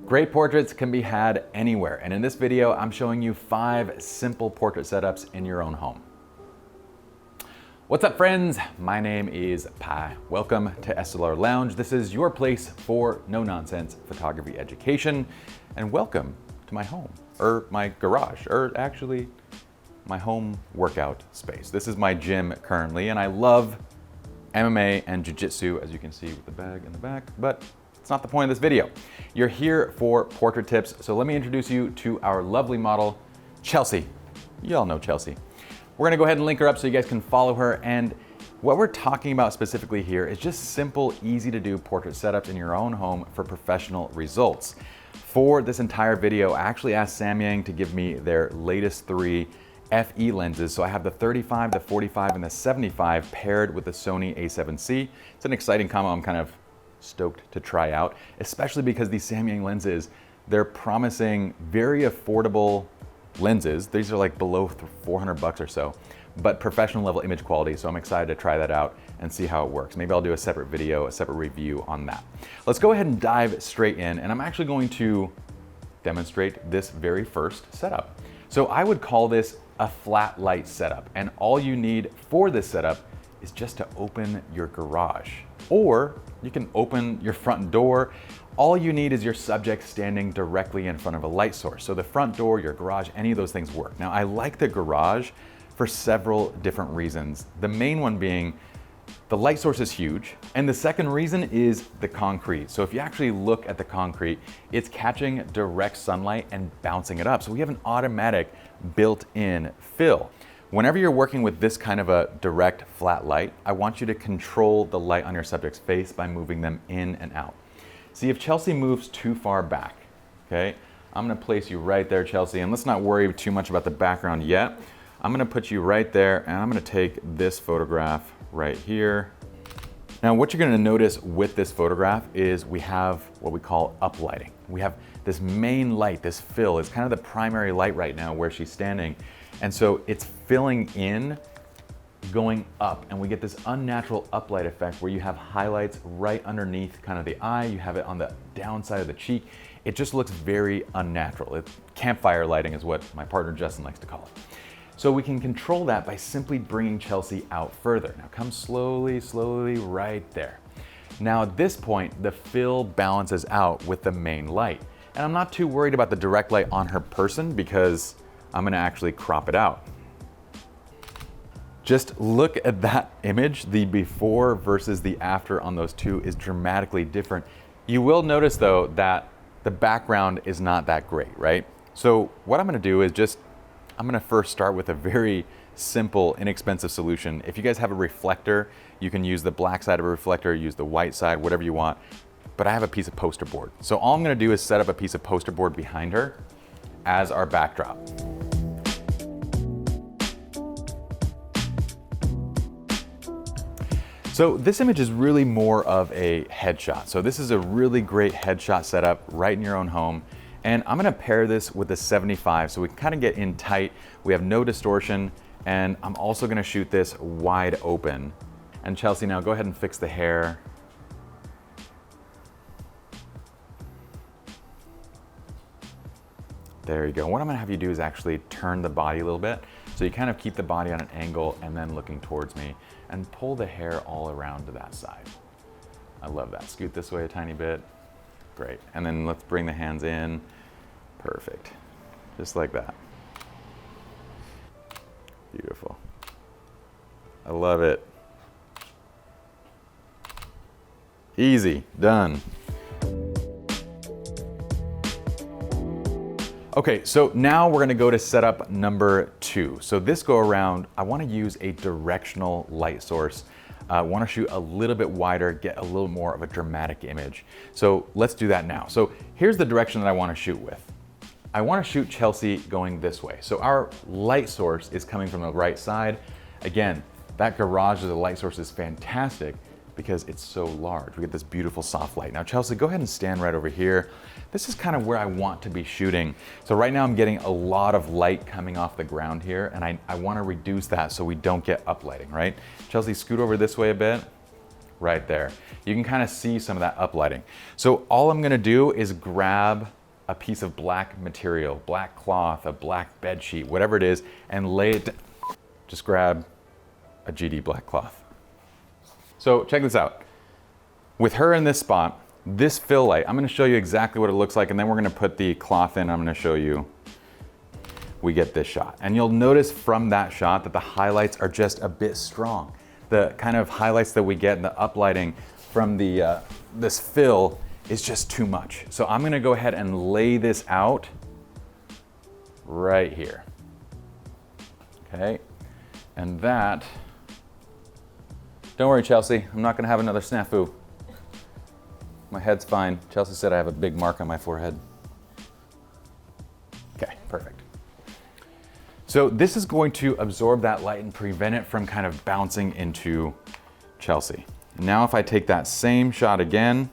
Great portraits can be had anywhere, and in this video, I'm showing you 5 simple portrait setups in your own home. What's up, friends? My name is Pai. Welcome to SLR Lounge. This is your place for no-nonsense photography education, and welcome to my home, or my garage, or actually my home workout space. This is my gym currently, and I love MMA and jiu-jitsu, as you can see with the bag in the back, but it's not the point of this video. You're here for portrait tips, so let me introduce you to our lovely model, Chelsea. You all know Chelsea. We're gonna go ahead and link her up so you guys can follow her, and what we're talking about specifically here is just simple, easy to do portrait setups in your own home for professional results. For this entire video, I actually asked Samyang to give me their latest 3 FE lenses. So I have the 35, the 45, and the 75 paired with the Sony a7C. It's an exciting combo I'm kind of stoked to try out, especially because these Samyang lenses, they're promising very affordable lenses. These are like below 400 bucks or so, but professional level image quality. So I'm excited to try that out and see how it works. Maybe I'll do a separate video, a separate review on that. Let's go ahead and dive straight in, and I'm actually going to demonstrate this very first setup. So I would call this a flat light setup, and all you need for this setup is just to open your garage, or you can open your front door. All you need is your subject standing directly in front of a light source. So the front door, your garage, any of those things work. Now I like the garage for several different reasons. The main one being the light source is huge, and the second reason is the concrete. So if you actually look at the concrete, it's catching direct sunlight and bouncing it up. So we have an automatic built-in fill. Whenever you're working with this kind of a direct flat light, I want you to control the light on your subject's face by moving them in and out. See, if Chelsea moves too far back, okay, I'm gonna place you right there, Chelsea, and let's not worry too much about the background yet. I'm gonna put you right there, and I'm gonna take this photograph right here. Now, what you're gonna notice with this photograph is we have what we call uplighting. We have this main light, this fill, is kind of the primary light right now where she's standing. And so it's filling in, going up, and we get this unnatural uplight effect where you have highlights right underneath kind of the eye, you have it on the downside of the cheek. It just looks very unnatural. Campfire lighting is what my partner Justin likes to call it. So we can control that by simply bringing Chelsea out further. Now come slowly, slowly, right there. Now at this point, the fill balances out with the main light. And I'm not too worried about the direct light on her person because I'm gonna actually crop it out. Just look at that image. The before versus the after on those two is dramatically different. You will notice though that the background is not that great, right? So what I'm gonna do is I'm gonna first start with a very simple, inexpensive solution. If you guys have a reflector, you can use the black side of a reflector, use the white side, whatever you want. But I have a piece of poster board. So all I'm gonna do is set up a piece of poster board behind her as our backdrop. So this image is really more of a headshot. So this is a really great headshot setup right in your own home. And I'm gonna pair this with the 75 so we can kind of get in tight. We have no distortion, and I'm also gonna shoot this wide open. And Chelsea, now go ahead and fix the hair. There you go. What I'm gonna have you do is actually turn the body a little bit. So you kind of keep the body on an angle and then looking towards me, and pull the hair all around to that side. I love that. Scoot this way a tiny bit. Great. And then let's bring the hands in. Perfect. Just like that. Beautiful. I love it. Easy. Done. Okay, so now we're gonna go to setup number 2. So this go around, I wanna use a directional light source. I wanna shoot a little bit wider, get a little more of a dramatic image. So let's do that now. So here's the direction that I wanna shoot with. I wanna shoot Chelsea going this way. So our light source is coming from the right side. Again, that garage of the light source is fantastic because it's so large. We get this beautiful soft light. Now Chelsea, go ahead and stand right over here. This is kind of where I want to be shooting. So right now I'm getting a lot of light coming off the ground here, and I wanna reduce that so we don't get uplighting, right? Chelsea, scoot over this way a bit. right there. You can kind of see some of that uplighting. So all I'm gonna do is grab a piece of black material, black cloth, a black bed sheet, whatever it is, and lay it, just grab a GD black cloth. So check this out. With her in this spot, this fill light, I'm gonna show you exactly what it looks like, and then we're gonna put the cloth in. I'm gonna show you, we get this shot. And you'll notice from that shot that the highlights are just a bit strong. The kind of highlights that we get in the uplighting from the this fill is just too much. So I'm gonna go ahead and lay this out right here. Okay, and that, don't worry, Chelsea, I'm not gonna have another snafu. My head's fine. Chelsea said I have a big mark on my forehead. Okay, perfect. So this is going to absorb that light and prevent it from kind of bouncing into Chelsea. Now if I take that same shot again,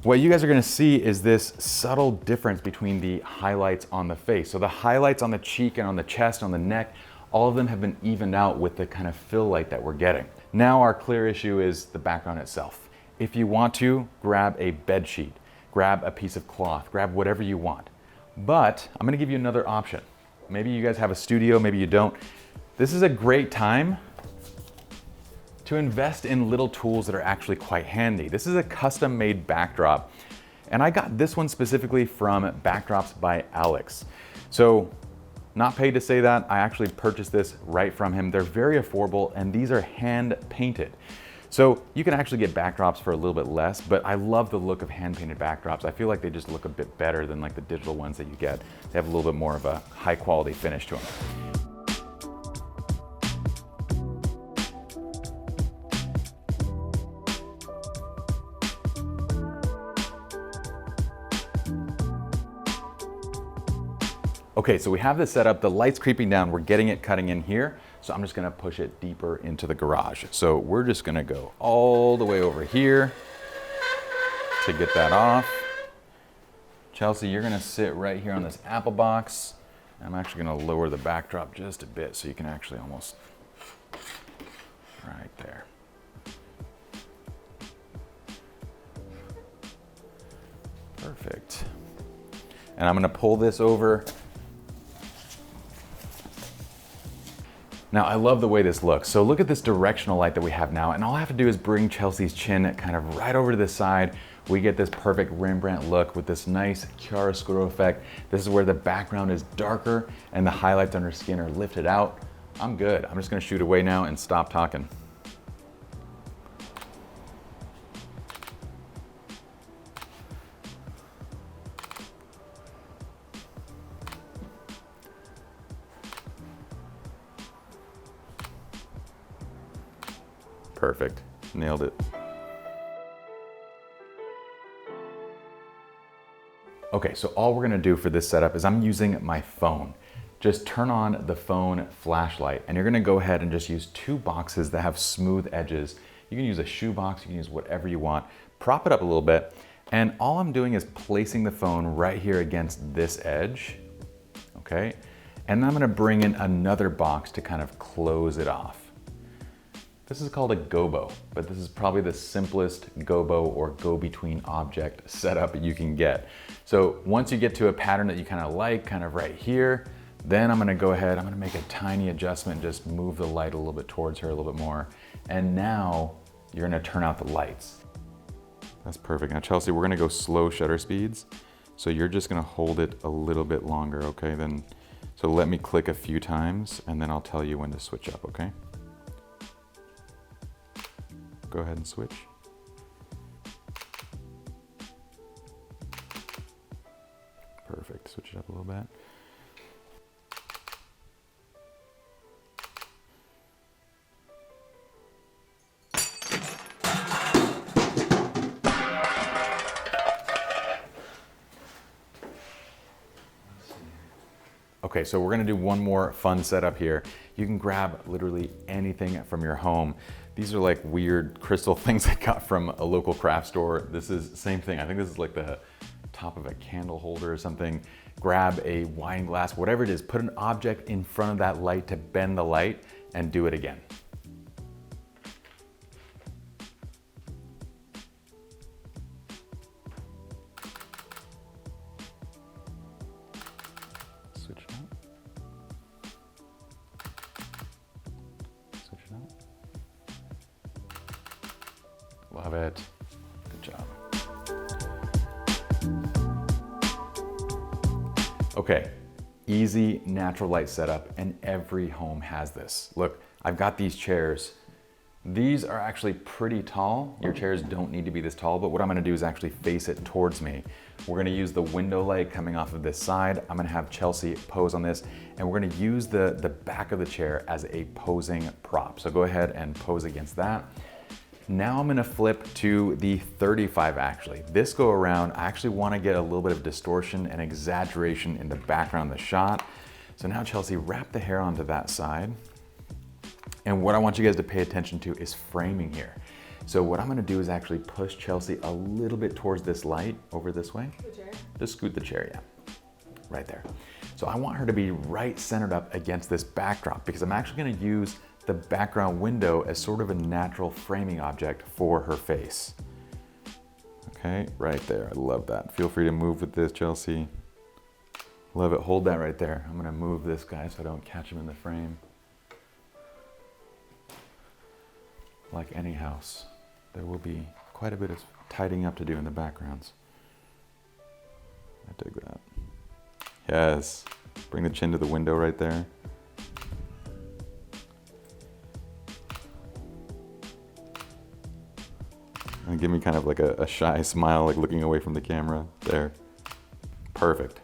what you guys are gonna see is this subtle difference between the highlights on the face. So the highlights on the cheek and on the chest, on the neck, all of them have been evened out with the kind of fill light that we're getting. Now our clear issue is the background itself. If you want to, grab a bed sheet, grab a piece of cloth, grab whatever you want. But I'm gonna give you another option. Maybe you guys have a studio, maybe you don't. This is a great time to invest in little tools that are actually quite handy. This is a custom made backdrop, and I got this one specifically from Backdrops by Alex. So, not paid to say that, I actually purchased this right from him. They're very affordable, and these are hand painted. So you can actually get backdrops for a little bit less, but I love the look of hand painted backdrops. I feel like they just look a bit better than like the digital ones that you get. They have a little bit more of a high quality finish to them. Okay, so we have this set up, the light's creeping down, we're getting it cutting in here, so I'm just gonna push it deeper into the garage. So we're just gonna go all the way over here to get that off. Chelsea, you're gonna sit right here on this apple box. I'm actually gonna lower the backdrop just a bit so you can actually almost, right there. Perfect. And I'm gonna pull this over. Now, I love the way this looks. So look at this directional light that we have now, and all I have to do is bring Chelsea's chin kind of right over to the side. We get this perfect Rembrandt look with this nice chiaroscuro effect. This is where the background is darker and the highlights on her skin are lifted out. I'm good. I'm just gonna shoot away now and stop talking. Perfect, nailed it. Okay, so all we're gonna do for this setup is I'm using my phone. Just turn on the phone flashlight and you're gonna go ahead and just use two boxes that have smooth edges. You can use a shoe box, you can use whatever you want. Prop it up a little bit, and all I'm doing is placing the phone right here against this edge, okay? And then I'm gonna bring in another box to kind of close it off. This is called a Gobo, but this is probably the simplest Gobo or go-between object setup you can get. So once you get to a pattern that you kind of like, kind of right here, then I'm gonna go ahead, I'm gonna make a tiny adjustment, just move the light a little bit towards her a little bit more. And now you're gonna turn out the lights. That's perfect. Now Chelsea, we're gonna go slow shutter speeds. So you're just gonna hold it a little bit longer, okay? So let me click a few times and then I'll tell you when to switch up, okay? Go ahead and switch. Perfect, switch it up a little bit. Okay, so we're gonna do one more fun setup here. You can grab literally anything from your home. These are like weird crystal things I got from a local craft store. This is the same thing. I think this is like the top of a candle holder or something. Grab a wine glass, whatever it is, put an object in front of that light to bend the light and do it again. Love it. Good job. Okay, easy natural light setup, and every home has this. Look, I've got these chairs. These are actually pretty tall. Your chairs don't need to be this tall, but what I'm gonna do is actually face it towards me. We're gonna use the window light coming off of this side. I'm gonna have Chelsea pose on this, and we're gonna use the back of the chair as a posing prop. So go ahead and pose against that. Now I'm gonna flip to the 35 actually. This go around, I actually wanna get a little bit of distortion and exaggeration in the background of the shot. So now Chelsea, wrap the hair onto that side. And what I want you guys to pay attention to is framing here. So what I'm gonna do is actually push Chelsea a little bit towards this light, over this way. The chair? Just scoot the chair, yeah. Right there. So I want her to be right centered up against this backdrop because I'm actually gonna use the background window as sort of a natural framing object for her face. Okay, right there, I love that. Feel free to move with this, Chelsea. Love it, hold that right there. I'm gonna move this guy so I don't catch him in the frame. Like any house, there will be quite a bit of tidying up to do in the backgrounds. I dig that. Yes, bring the chin to the window right there. And give me kind of like a shy smile, like looking away from the camera there. Perfect.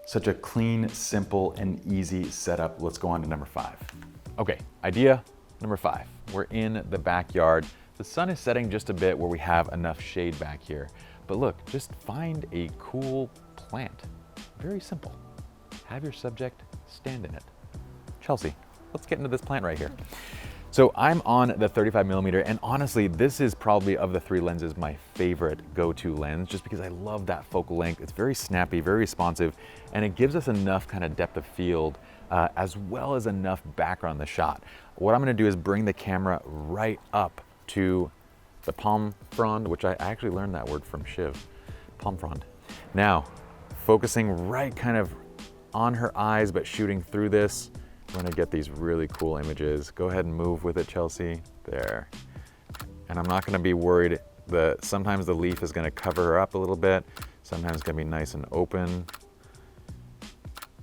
Such a clean, simple, and easy setup. Let's go on to number 5. Okay, idea number 5. We're in the backyard. The sun is setting just a bit where we have enough shade back here. But look, just find a cool plant. Very simple. Have your subject stand in it. Chelsea, let's get into this plant right here. So I'm on the 35mm, and honestly, this is probably of the 3 lenses my favorite go-to lens, just because I love that focal length. It's very snappy, very responsive, and it gives us enough kind of depth of field as well as enough background in the shot. What I'm gonna do is bring the camera right up to the palm frond, which I actually learned that word from Shiv, palm frond. Now, focusing right kind of on her eyes, but shooting through this, we're gonna get these really cool images. Go ahead and move with it, Chelsea. There. And I'm not gonna be worried that sometimes the leaf is gonna cover her up a little bit. Sometimes it's gonna be nice and open.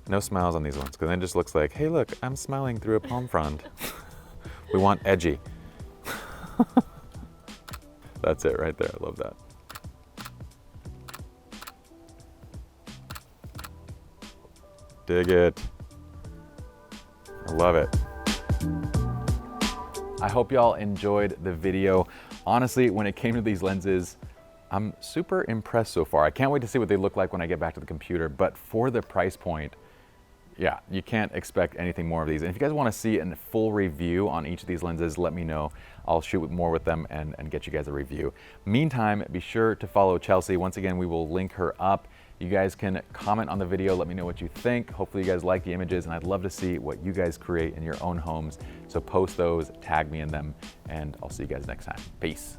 No smiles on these ones, because then it just looks like, hey look, I'm smiling through a palm frond. We want edgy. That's it right there, I love that. Dig it. I love it. I hope y'all enjoyed the video. Honestly, when it came to these lenses, I'm super impressed so far. I can't wait to see what they look like when I get back to the computer, but for the price point, yeah, you can't expect anything more of these. And if you guys want to see a full review on each of these lenses, let me know. I'll shoot more with them and get you guys a review. Meantime, be sure to follow Chelsea. Once again, we will link her up. You guys can comment on the video, let me know what you think. Hopefully you guys like the images, and I'd love to see what you guys create in your own homes. So post those, tag me in them, and I'll see you guys next time. Peace.